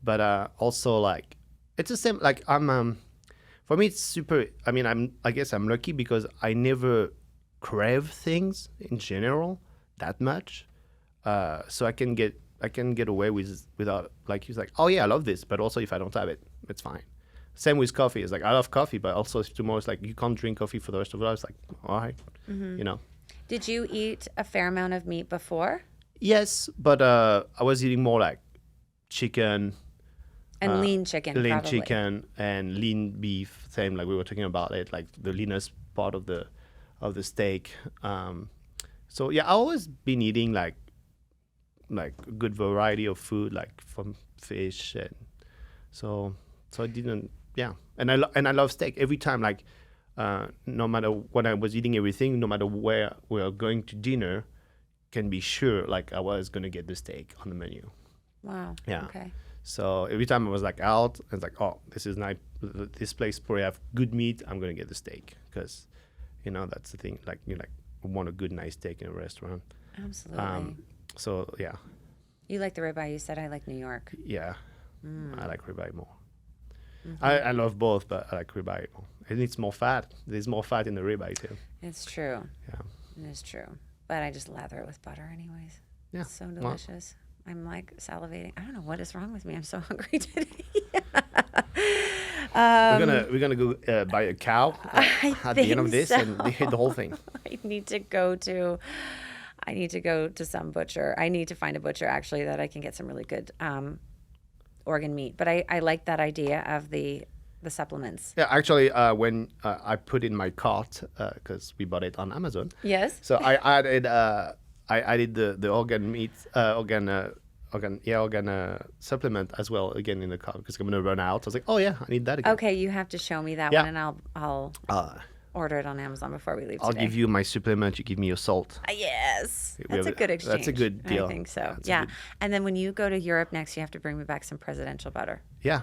But also like it's the same. Like for me it's super. I mean, I guess I'm lucky because I never crave things in general that much. So I can get away without like he's like, oh yeah, I love this, but also if I don't have it, it's fine. Same with coffee. It's like I love coffee, but also if tomorrow it's like you can't drink coffee for the rest of your life. It's like all right, Did you eat a fair amount of meat before? Yes, but I was eating more like chicken. And lean chicken, lean probably. chicken and lean beef. Same, like we were talking about it, like the leanest part of the steak. So yeah, I always been eating like a good variety of food, like from fish, and so I didn't. Yeah, and I love steak every time. Like no matter when I was eating everything, no matter where we are going to dinner, can be sure like I was gonna get the steak on the menu. Wow. Yeah. Okay. So every time I was like out, it's like, oh, this is nice. This place probably have good meat. I'm gonna get the steak because, that's the thing. Like you want a good nice steak in a restaurant. Absolutely. So yeah. You like the ribeye? You said I like New York. Yeah, I like ribeye more. I love both, but I like ribeye more. It needs more fat. There's more fat in the ribeye too. It's true. Yeah. It is true. But I just lather it with butter, anyways. Yeah. It's so delicious. I'm like salivating. I don't know what is wrong with me. I'm so hungry today. We're gonna go buy a cow at the end of this and hit the whole thing. I need to go to some butcher. I need to find a butcher actually that I can get some really good organ meat. But I like that idea of the supplements. Yeah, actually, when I put in my cart because we bought it on Amazon. Yes. So I added the organ meat organ supplement as well again in the cart because I'm gonna run out. I was like, oh yeah, I need that again. Okay, you have to show me that one, and I'll order it on Amazon before we leave. I'll today. give you my supplement. You give me your salt. Yes, that's a good exchange. That's a good deal. I think so. Yeah, and then when you go to Europe next, you have to bring me back some presidential butter. Yeah,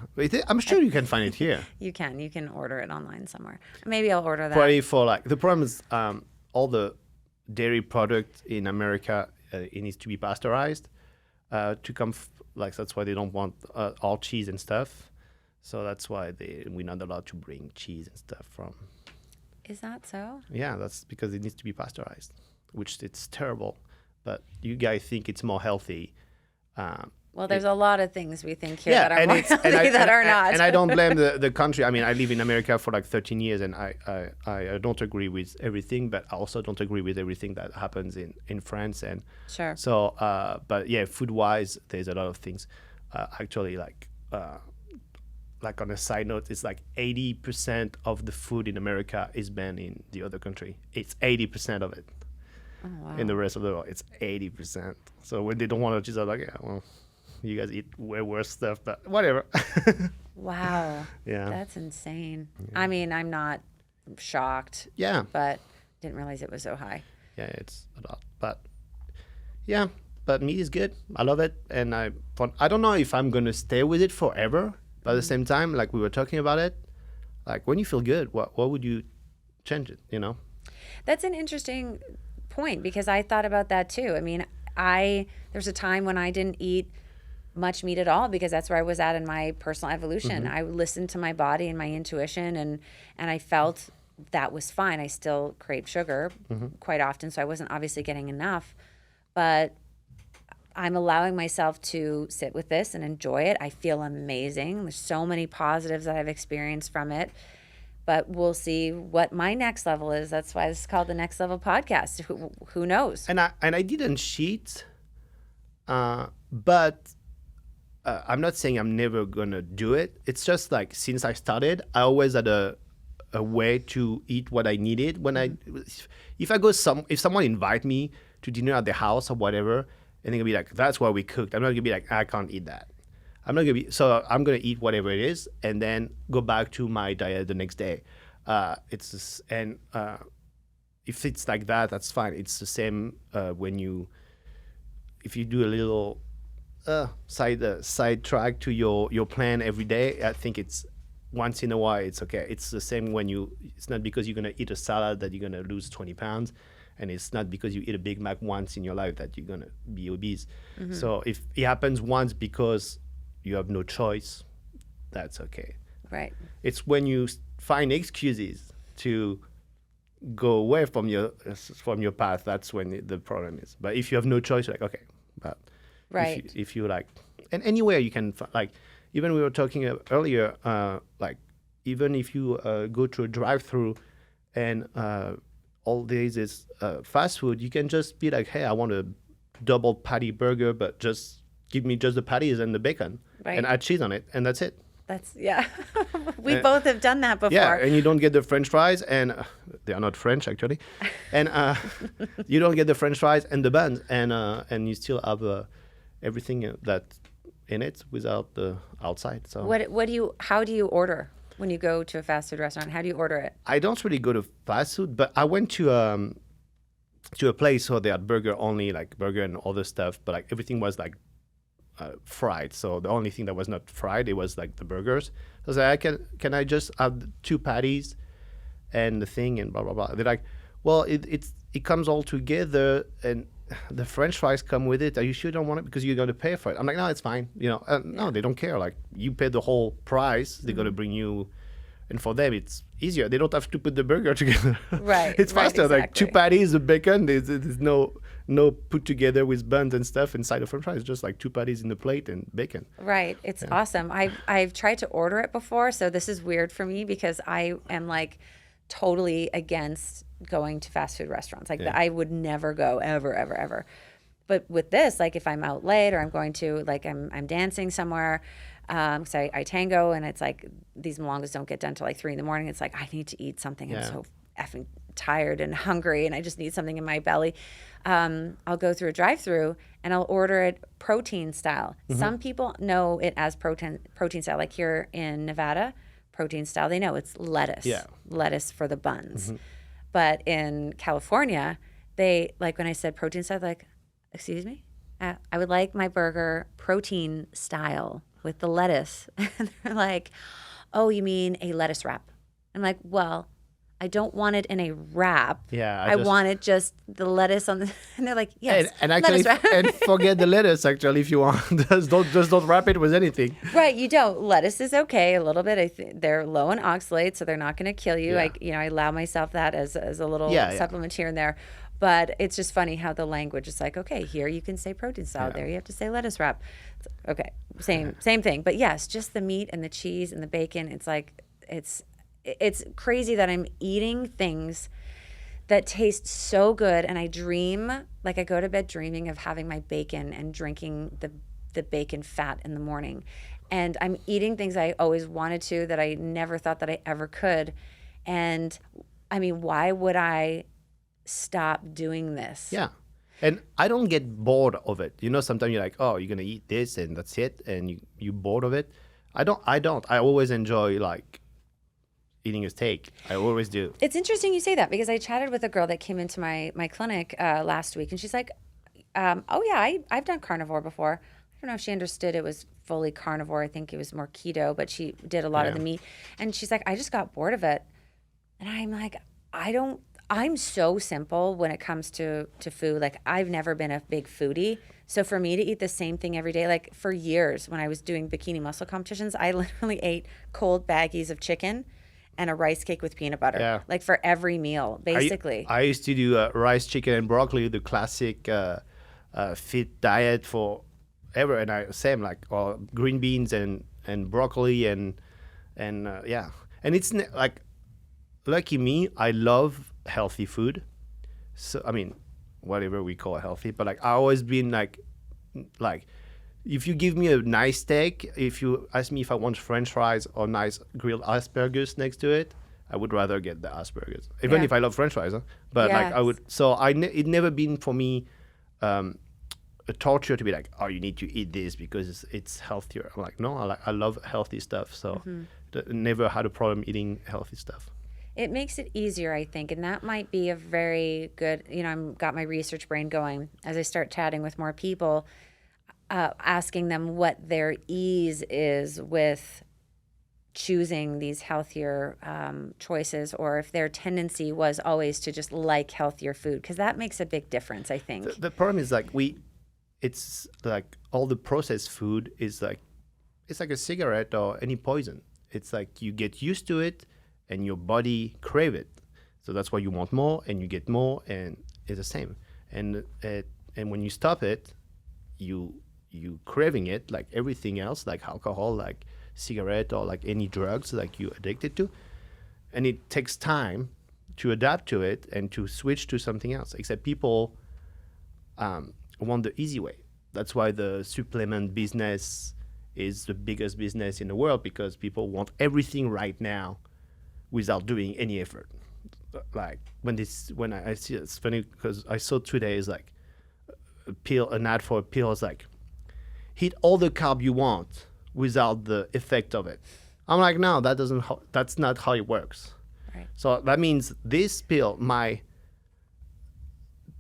I'm sure you can find it here. You can order it online somewhere. Maybe I'll order that. Probably for like the problem is all the dairy product in America it needs to be pasteurized to come like that's why they don't want all cheese and stuff. So that's why we're not allowed to bring cheese and stuff from. Is that so? Yeah, that's because it needs to be pasteurized, which it's terrible. But you guys think it's more healthy. Well, there's a lot of things we think here that are more healthy that are not. And I don't blame the country. I mean, I live in America for like 13 years, and I don't agree with everything, but I also don't agree with everything that happens in France. And sure. So, but yeah, food-wise, there's a lot of things. Actually, like on a side note, it's like 80% of the food in America is banned in the other country. It's 80% of it. Oh, wow. In the rest of the world, it's 80%. So when they don't want to choose, I'm like, yeah, well, you guys eat way worse stuff, but whatever. Wow. Yeah. That's insane. I mean, I'm not shocked, Yeah. but didn't realize it was so high. Yeah, it's a lot. But yeah, but meat is good. I love it. And I don't know if I'm going to stay with it forever. But at the same time, like we were talking about it, like when you feel good, what would you change it, you know? That's an interesting point because I thought about that too. I mean, there's a time when I didn't eat much meat at all because that's where I was at in my personal evolution. I listened to my body and my intuition and I felt that was fine. I still craved sugar quite often, so I wasn't obviously getting enough, but I'm allowing myself to sit with this and enjoy it. I feel amazing. There's so many positives that I've experienced from it. But we'll see what my next level is. That's why this is called the Next Level Podcast. Who knows? And I didn't cheat, but I'm not saying I'm never gonna do it. It's just like since I started, I always had a way to eat what I needed. When if someone invite me to dinner at the house or whatever, and they're gonna be like, "That's what we cooked." I'm not gonna be like, "I can't eat that." I'm not gonna be, so I'm gonna eat whatever it is and then go back to my diet the next day. It's just, and if it's like that, that's fine. It's the same if you do a little side track to your plan every day. I think it's once in a while it's okay. It's the same when it's not because you're gonna eat a salad that you're gonna lose 20 pounds. And it's not because you eat a Big Mac once in your life that you're gonna be obese. So if it happens once because you have no choice, that's okay. Right. It's when you find excuses to go away from your path, that's when the problem is. But if you have no choice, like, okay, but right. if you like, and anywhere you can, like, even we were talking earlier, like, even if you go to a drive-through and all days is fast food, you can just be like, hey, I want a double patty burger, but just give me just the patties and the bacon and add cheese on it, and that's it. That's, yeah. We both have done that before. Yeah, and you don't get the French fries, and they are not French, actually. And you don't get the French fries and the buns, and you still have everything that in it without the outside. So how do you order when you go to a fast food restaurant? How do you order it? I don't really go to fast food, but I went to a place where they had burger only, like burger and other stuff, but like everything was like fried. So the only thing that was not fried, it was like the burgers. I was like, can I just have 2 patties and the thing and blah blah blah. They're like, well, it comes all together and the French fries come with it. Are you sure you don't want it because you're going to pay for it? I'm like, no, it's fine. You know, no, they don't care. Like, you pay the whole price. They're going to bring you, and for them it's easier. They don't have to put the burger together. Right. It's faster. Exactly. Like 2 patties, the bacon. There's no put together with buns and stuff inside the French fries. It's just like 2 patties in the plate and bacon. Right. It's awesome. I've tried to order it before, so this is weird for me because I am like totally against going to fast food restaurants. Like I would never go ever. But with this, like if I'm out late or I'm going to, like I'm dancing somewhere, because I tango and it's like these milongas don't get done till like 3 a.m. It's like I need to eat something. I'm so effing tired and hungry and I just need something in my belly. I'll go through a drive-through and I'll order it protein style. Some people know it as protein style. Like here in Nevada, protein style, they know it's lettuce. Yeah. Lettuce for the buns. But in California, they, like when I said protein style, like, excuse me? I would like my burger protein style with the lettuce. And they're like, oh, you mean a lettuce wrap? I'm like, well, I don't want it in a wrap. Yeah, I want it just the lettuce on the. And they're like, yes, and actually, and forget the lettuce. Actually, if you want, just don't wrap it with anything. Right, you don't. Lettuce is okay a little bit. They're low in oxalates, so they're not going to kill you. Yeah. I allow myself that as a little supplement here and there. But it's just funny how the language is like, okay, here you can say protein style, there you have to say lettuce wrap. Okay, same thing. But yes, just the meat and the cheese and the bacon. It's like it's crazy that I'm eating things that taste so good, and I dream, like I go to bed dreaming of having my bacon and drinking the bacon fat in the morning. And I'm eating things I always wanted to that I never thought that I ever could. And I mean, why would I stop doing this? Yeah. And I don't get bored of it. You know, sometimes you're like, oh, you're gonna eat this and that's it, and you bored of it. I don't. I always enjoy like eating a steak. I always do. It's interesting you say that because I chatted with a girl that came into my clinic last week, and she's like, "Oh yeah, I've done carnivore before." I don't know if she understood it was fully carnivore. I think it was more keto, but she did a lot of the meat. And she's like, "I just got bored of it," and I'm like, "I don't." I'm so simple when it comes to food. Like I've never been a big foodie. So for me to eat the same thing every day, like for years when I was doing bikini muscle competitions, I literally ate cold baggies of chicken and a rice cake with peanut butter, like for every meal, basically. I used to do rice, chicken, and broccoli, the classic fit diet for ever, and same like green beans and broccoli and yeah, and it's like lucky me, I love healthy food. So I mean, whatever we call healthy, but like I always been like if you give me a nice steak, if you ask me if I want French fries or nice grilled asparagus next to it, I would rather get the asparagus, even if I love French fries. Huh? But like I would, so it never been for me a torture to be like, oh, you need to eat this because it's healthier. I'm like, no, I love healthy stuff. So never had a problem eating healthy stuff. It makes it easier, I think, and that might be a very good, I've got my research brain going as I start chatting with more people, asking them what their ease is with choosing these healthier choices, or if their tendency was always to just like healthier food, because that makes a big difference, I think. The problem is like it's like all the processed food is like, it's like a cigarette or any poison. It's like you get used to it and your body crave it. So that's why you want more and you get more, and it's the same. And when you stop it, you craving it like everything else, like alcohol, like cigarette, or like any drugs like you addicted to. And it takes time to adapt to it and to switch to something else, except people want the easy way. That's why the supplement business is the biggest business in the world, because people want everything right now without doing any effort. Like when I see it's funny because I saw today is like an ad for a pill is like, eat all the carb you want without the effect of it. I'm like, no, that's not how it works. Right. So that means this pill might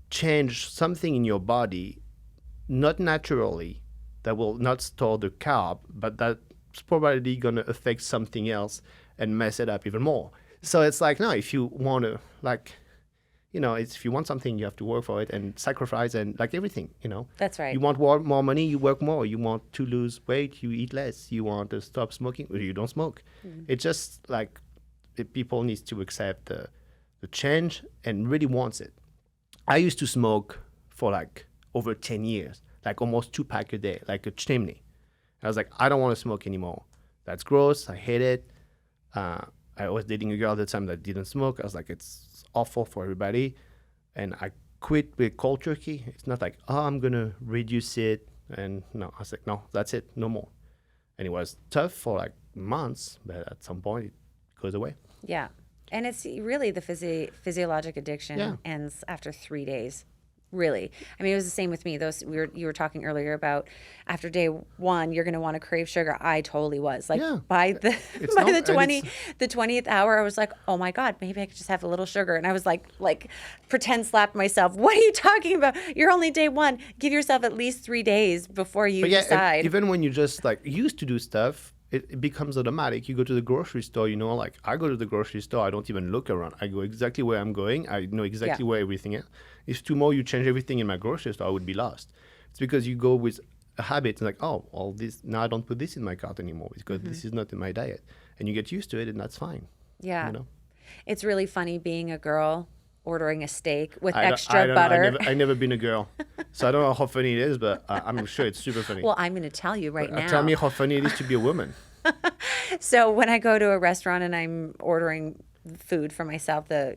change something in your body, not naturally, that will not store the carb, but that's probably going to affect something else and mess it up even more. So it's like, no, if you want to, like, if you want something, you have to work for it and sacrifice and like everything, That's right. You want more money, you work more. You want to lose weight, you eat less. You want to stop smoking, or you don't smoke. It's just like people need to accept the change and really wants it. I used to smoke for like over 10 years, like almost 2 packs a day, like a chimney. I was like, I don't want to smoke anymore. That's gross. I hate it. I was dating a girl at the time that didn't smoke. I was like, it's awful for everybody. And I quit with cold turkey. It's not like, oh, I'm going to reduce it. And no, I was like, no, that's it. No more. And it was tough for like months, but at some point it goes away. Yeah. And it's really the physiologic addiction ends after 3 days. Really. I mean, it was the same with me. You were talking earlier about after day 1, you're going to want to crave sugar. I totally was. Like by the 20th hour, I was like, oh my God, maybe I could just have a little sugar. And I was like pretend slapped myself. What are you talking about? You're only day 1. Give yourself at least 3 days before you decide. Even when you just like used to do stuff, it becomes automatic. You go to the grocery store, like I go to the grocery store, I don't even look around. I go exactly where I'm going. I know exactly where everything is. If tomorrow you change everything in my grocery store, I would be lost. It's because you go with a habit, like, oh, all this, now I don't put this in my cart anymore because this is not in my diet. And you get used to it, and that's fine. Yeah. It's really funny being a girl ordering a steak with extra butter. I've never been a girl, so I don't know how funny it is, but I'm sure it's super funny. Well, I'm going to tell you right now. Tell me how funny it is to be a woman. So when I go to a restaurant and I'm ordering food for myself, the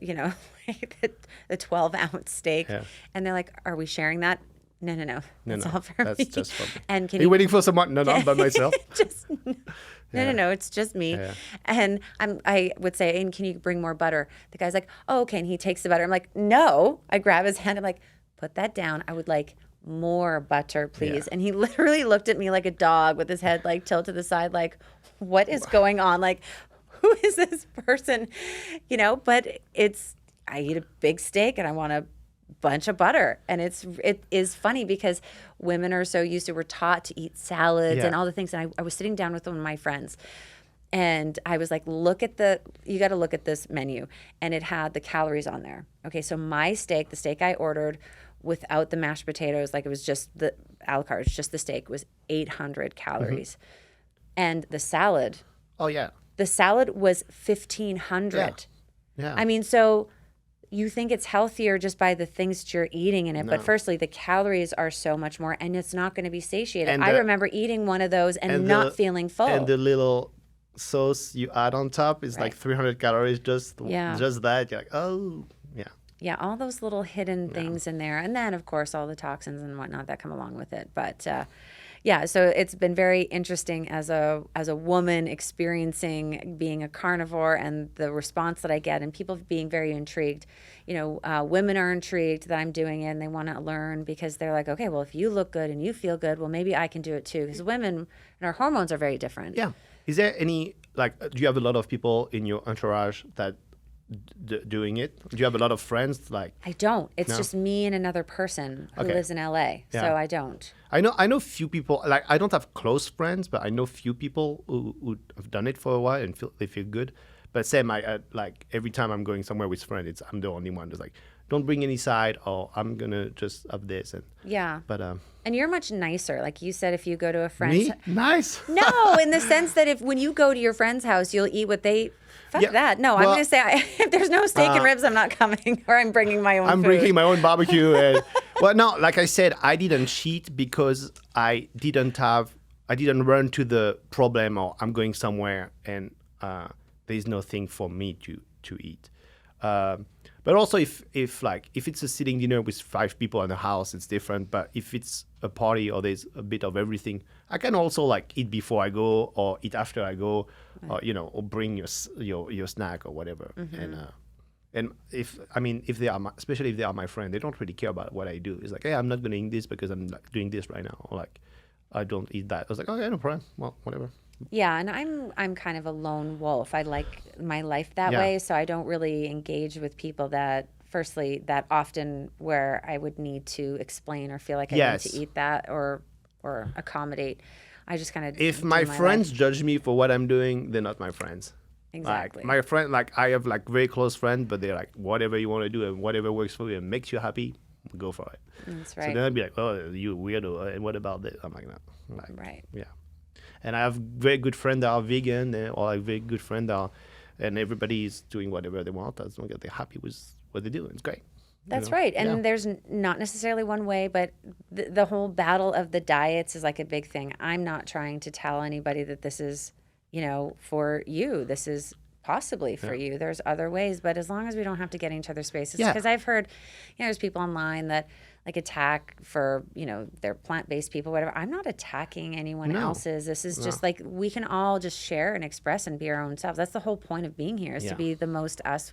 12-ounce steak, and they're like, "Are we sharing that?" No. That's all for me. That's just for me. And are you waiting for someone? No, I'm by myself. No, it's just me. Yeah. And I would say, "And can you bring more butter?" The guy's like, "Oh, okay." And he takes the butter. I'm like, "No." I grab his hand. I'm like, put that down. I would like more butter, please. Yeah. And he literally looked at me like a dog with his head like tilted to the side, like, what is going on? Like, who is this person? You know, but I eat a big steak and I want a bunch of butter. And it is funny because women are so used to, we're taught to eat salads and all the things. And I was sitting down with one of my friends and I was like, you got to look at this menu. And it had the calories on there. Okay, so my steak, the steak I ordered without the mashed potatoes, like it was just the a la carte, just the steak, was 800 calories. And the salad. Oh, yeah. The salad was 1,500. Yeah. I mean, so you think it's healthier just by the things that you're eating in it. But firstly, the calories are so much more, and it's not going to be satiated. And I remember eating one of those and not feeling full. And the little sauce you add on top is like 300 calories, just that. You're like, oh, yeah. Yeah, all those little hidden things in there. And then, of course, all the toxins and whatnot that come along with it. But yeah, so it's been very interesting as a woman experiencing being a carnivore and the response that I get and people being very intrigued. You know, women are intrigued that I'm doing it and they want to learn because they're like, okay, well, if you look good and you feel good, well, maybe I can do it too. Because women and our hormones are very different. Yeah. Is there any, like, do you have a lot of people in your entourage that doing it? Do you have a lot of friends? Like, I don't. It's just me and another person who lives in LA. Yeah. So I don't. I know few people, like, I don't have close friends, but I know few people who have done it for a while and they feel good. But same, like every time I'm going somewhere with friends, I'm the only one who's like, don't bring any side, or I'm gonna just have this. And but and you're much nicer. Like you said, if you go to a friend's me nice. No, in the sense that when you go to your friend's house, you'll eat what they. Fuck that. No, I'm going to say if there's no steak and ribs, I'm not coming, or I'm bringing my own. I'm food. bringing my own barbecue. And, well, no, like I said, I didn't cheat because I didn't run to the problem, or I'm going somewhere and there's nothing for me to eat. But also, if it's a sitting dinner with 5 people in the house, it's different. But if it's a party or there's a bit of everything, I can also like eat before I go or eat after I go, or or bring your snack or whatever. And if they are especially if they are my friend, they don't really care about what I do. It's like, hey, I'm not going to eat this because I'm like, doing this right now, or like I don't eat that. I was like, okay, no problem. Well, whatever. Yeah, and I'm kind of a lone wolf. I like my life that way, so I don't really engage with people that often where I would need to explain or feel like I need to eat that or accommodate. I just kind of if my friends judge me for what I'm doing, they're not my friends. Exactly. Like my friend, like I have like very close friends, but they're like, whatever you want to do and whatever works for you and makes you happy, go for it. That's right. So then I'd be like, oh, you weirdo, and what about this? I'm like, no. Like, right. Yeah. And I have very good friends that are vegan, or like very good friends that are, and everybody is doing whatever they want as long as they're happy with what they do. It's great. That's right. And there's not necessarily one way, but the whole battle of the diets is like a big thing. I'm not trying to tell anybody that this is, for you. This is possibly for you. There's other ways, but as long as we don't have to get into other spaces. Because I've heard, there's people online that like attack for, they're plant-based people, whatever. I'm not attacking anyone else's. This is just like, we can all just share and express and be our own selves. That's the whole point of being here, is to be the most us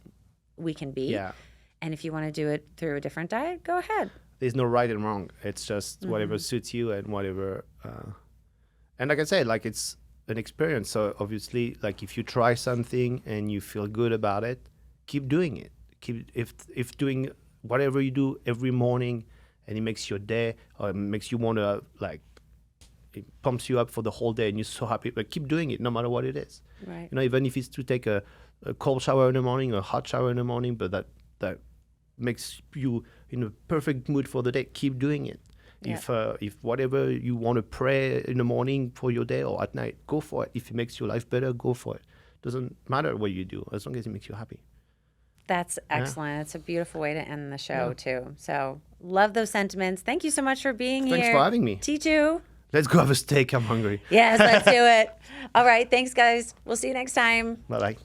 we can be. Yeah. And if you want to do it through a different diet, go ahead. There's no right and wrong. It's just whatever suits you and whatever. And like I said, like it's an experience. So obviously, like if you try something and you feel good about it, keep doing it. If doing whatever you do every morning and it makes your day, or it makes you want to like, it pumps you up for the whole day and you're so happy, but keep doing it no matter what it is. Right. Even if it's to take a cold shower in the morning or a hot shower in the morning, but that makes you in a perfect mood for the day, keep doing it. Yeah. If whatever you want to pray in the morning for your day or at night, go for it. If it makes your life better, go for it. Doesn't matter what you do, as long as it makes you happy. That's excellent. It's a beautiful way to end the show too. So love those sentiments. Thank you so much for being here. Thanks for having me. Titou. Let's go have a steak. I'm hungry. Yes, let's do it. All right. Thanks, guys. We'll see you next time. Bye-bye.